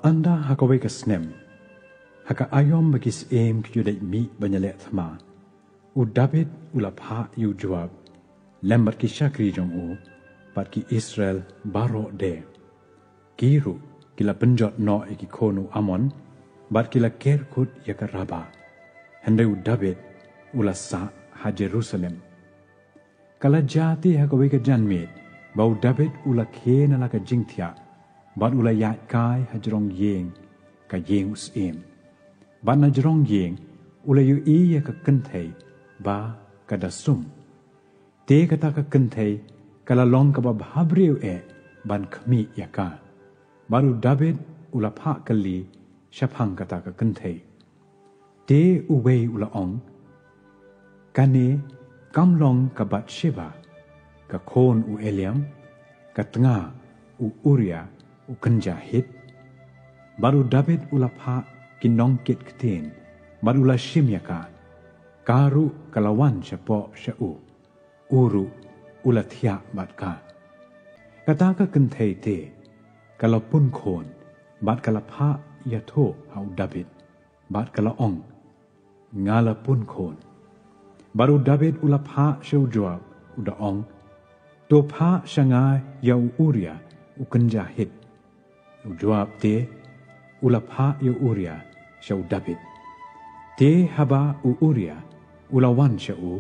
anda hakawe ka snem haka ayom bagis em kyudai mi banyale thma u David ulapha yu jawab lembat ki shakri jong u pat ki Israel baro de kiru kila penjot no iki konu amon bat kila kerkut yakaraba hendai u David ula sa ha Jerusalem kala jati hakawe ka janmet bau David ula kena la ka jingthia bat ula ya kai ha jrong yeng ka yeng us em bat na jrong yeng ula yu i ya ka kenthei ba ka dasum te kata ka kenthei kala long ka ba bhabreu e ban khmi ya ka baru David ula pha kali shaphang kata ka kenthei te uwei ula ong kane kamlong ka bat sheba ka khon u Eliam ka tnga u Uria u Kenjahit baru David ula pha kinong kit kten baru ula shimyaka karu kalawan syapo syau uru ula thia bat ka kata ka kenthei te kalau pun khon bat kala pha ya tho hau David bat kala ong ngala pun khon baru David ula pha syau Joab uda ong to pha shangai ya Uria u Kenjahit u Joab te ula pha ya Uria syau David te haba u Uria ula wan syau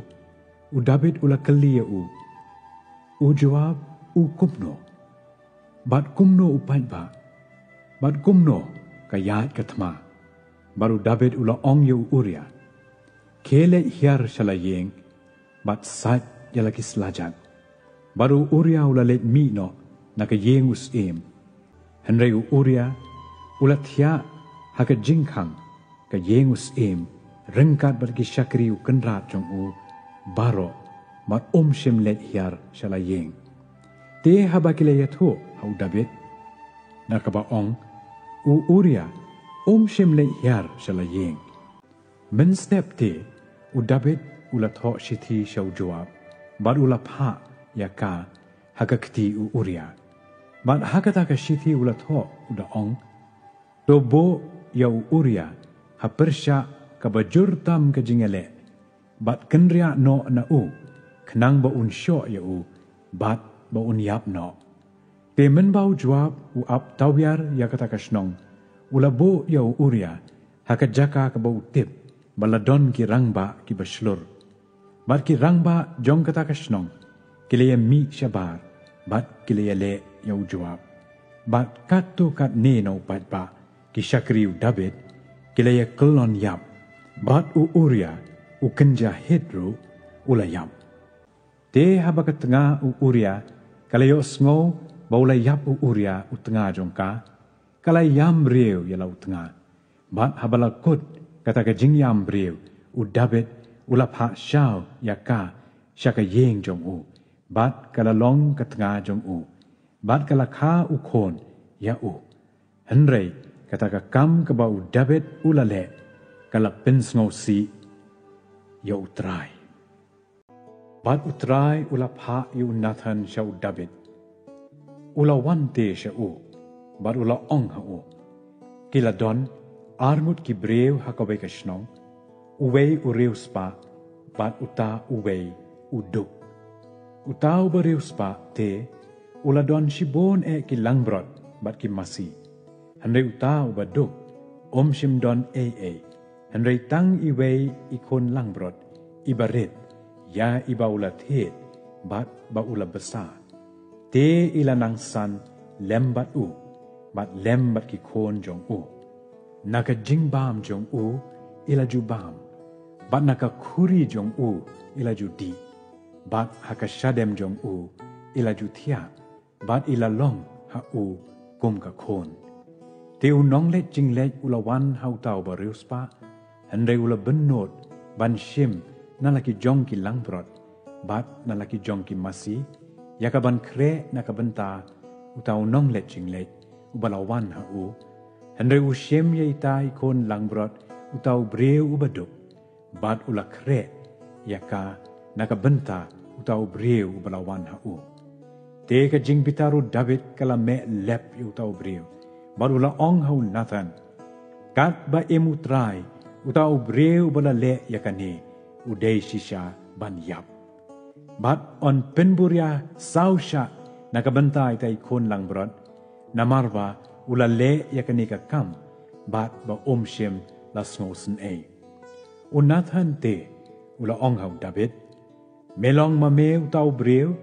u David ula kali ya u Joab u kumno bat kumno upai ba bat kumno kayat katma baru David ula ong ya Uria kele hiar shalayeng bat sat yalaki selajat baru Uria ula let mi no naka yeng us em henry Uria ula thia haka jingkhang ka yeng us em rengkat bagi syakri u kenrat jong u baro mat shem let hiar shalayeng te habakile yatho hau David nakaba ong u Uria shem let hiar shalayeng men step te u David ula tho shithi shau Joab bar ula pha yaka hakakti u Uria bat hakata ka shithi ula tho uda ong to bo ya u Uria hapersha ka bajur tam ka jingele bat kenria no na u khnang ba un sho ya u bat ba un yap no te men bau Joab u ap tawyar yakata ka shnong ula bo ya u Uria hakajaka ka bau tip baladon ki rangba ki bashlur bat ki rangba jong kata ka shnong kilaya mi shabar bat kilaya le ya u Joab bat katu kat ne no bat ba ki shakri u David kilaya kelon yap bat u Uria u Kenjahit ru ula yap te haba ka tengah u Uria kalayo sngo baula yap u Uria u tengah jongka kalay yam reu ya lau tengah bat habala kut kata ka jingyam breu u David ula pha shao yaka shaka yeng jong u bat kala long ka tengah jong u bat kala kha u khon ya u henry kata ka kam ka ba u David ula le kala pensngo si ya utrai bat utrai ula pha yu Nathan shau David ula wante shau bat ula ong ha u kila don armut ki breu hakawe ka shnong uwei ureu spa bat uta uwei uduk uta ubereu spa te ula don shibon e ki langbrot bat ki masi henry uta ubaduk shim don e henry tang iwei ikon langbrot ibaret ya ibaula thet bat baula besar te ilanang san lembat u bat lembat ki kon jong u naka jingbam jong u ilaju bam bat naka khuri jong u ilaju di bat haka shadem jong u ilaju thia bat ilalong ha u kum ka khon te u nong let jing let ulawan hau tau ba reuspa henry ula benot ban shim nalaki jong ki langbrot bat nalaki jong ki masi yaka ban kre naka benta utau nong let jing let ubalawan ha u henry u shem ye itai kon langbrot utau breu ubaduk bat ula kre yaka naka benta utau breu ubalawan ha u te ka jing bitaru David kala me lep utau breu barulah ong hau Nathan. Kat ba emutrai, utau breu bala le yakane, udai shisha ban yap. Bat on penburia sausha nakabentai tai kon lang brod, namarwa ula le yakane ka kam, bat ba shem las ngosen e. Nathan te, ula ong hau David, melong mame utau breu,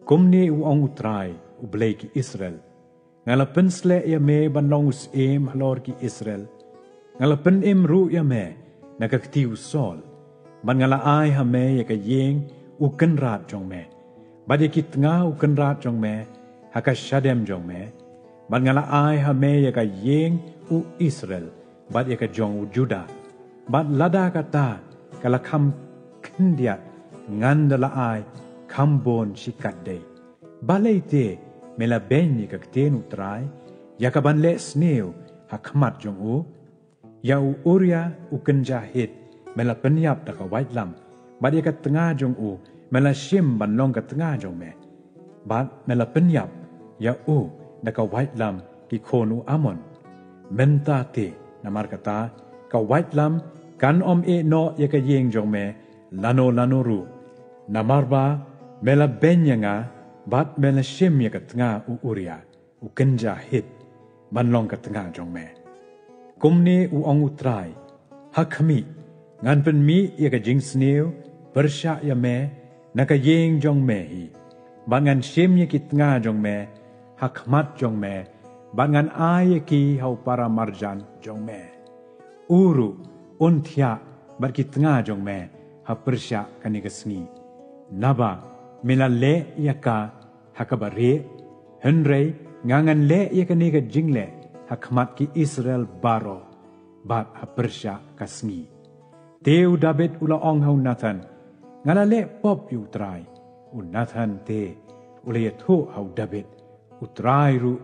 kumni ong utrai, ublay ki Israel. Ngalapen sle ya me banlong em halor ki Israel. Ngalapen ru ya me nakaktiu sol. Ban ngala ai ha me ya ka yeng uken rat jong me. Bad ya ki tengah uken rat jong me haka shadem jong me. Ban ngala ai ha me ya ka yeng u Israel. Bad ya ka jong u Juda. Bad lada kata kala kam kendiat ngandala ai kambon shikat day. Balay te mela benyi kakten utrai, yakaban le sneu hakmat jong u, ya u uria u kenjahit, mela penyap daka white lam, bad ya tengah jong u, mela shim ban long ka tengah jong me, bad mela penyap, ya u daka white lam ki kon u amon, menta te namar kata, ka white lam kan e no ya ka yeng jong me, lano ru, namar ba mela benya nga, bat mela shim ya ka tengah u uria, u kenjahit, banlong ka tengah jong me. Kumni u ong utrai, hakami, ngan pen mi ya ka jing sneu, bersya ya me, naka yeng jong me hi, bat ngan shim ya ki tengah jong me, hakmat jong me, bat ngan ay ya ki hau para marjan jong me. Uru, untia, bat ki tengah jong me, ha bersya kani kesngi. Naba, mela le yaka hakabare henrei ngangan le yaka nega jingle hakmat ki Israel baro bat hapersya kasngi teu David ula ong hau Nathan ngala le pop yu trai u Nathan te ula yatho hau David utrai ru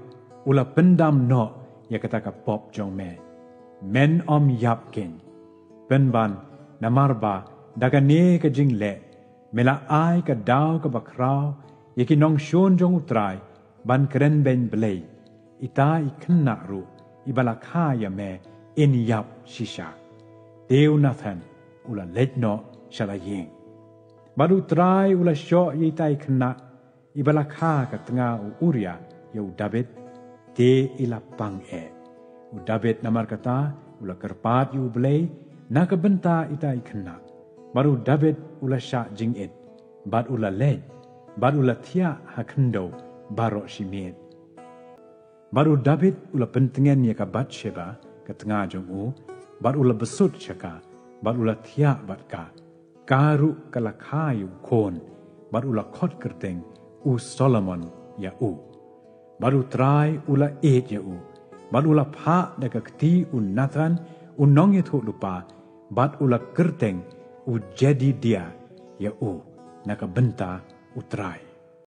ula pendam no yaka taka pop jong me men yapken penban namarba daga ne ka jingle mela ai ka daw ka bakrao yaki nong shon jong utrai ban kren ben blay ita ikna ru ibala kha me in yap shisha deu Nathan ula letno shalayeng baru trai ula sho yita ikna ibala kha ka tengah u uria yau David te ila pang u David namar kata ula kerpat yu blay nakabenta ita ikna baru David ula syak jing it, bad ula lej, bad ula tia hakendo barok shimit. Baru David ula pentingan ya ka Batsheba ke tengah jong u, bad ula besut syaka, bad ula tia bad ka, karu kala kayu kon, bad ula kot kerteng u Solomon ya u. Baru trai ula ya u, bad ula pa deka keti u Nathan, u nong ya thuk lupa, bad ula kerteng u jadi dia ya u nakabenta utrai.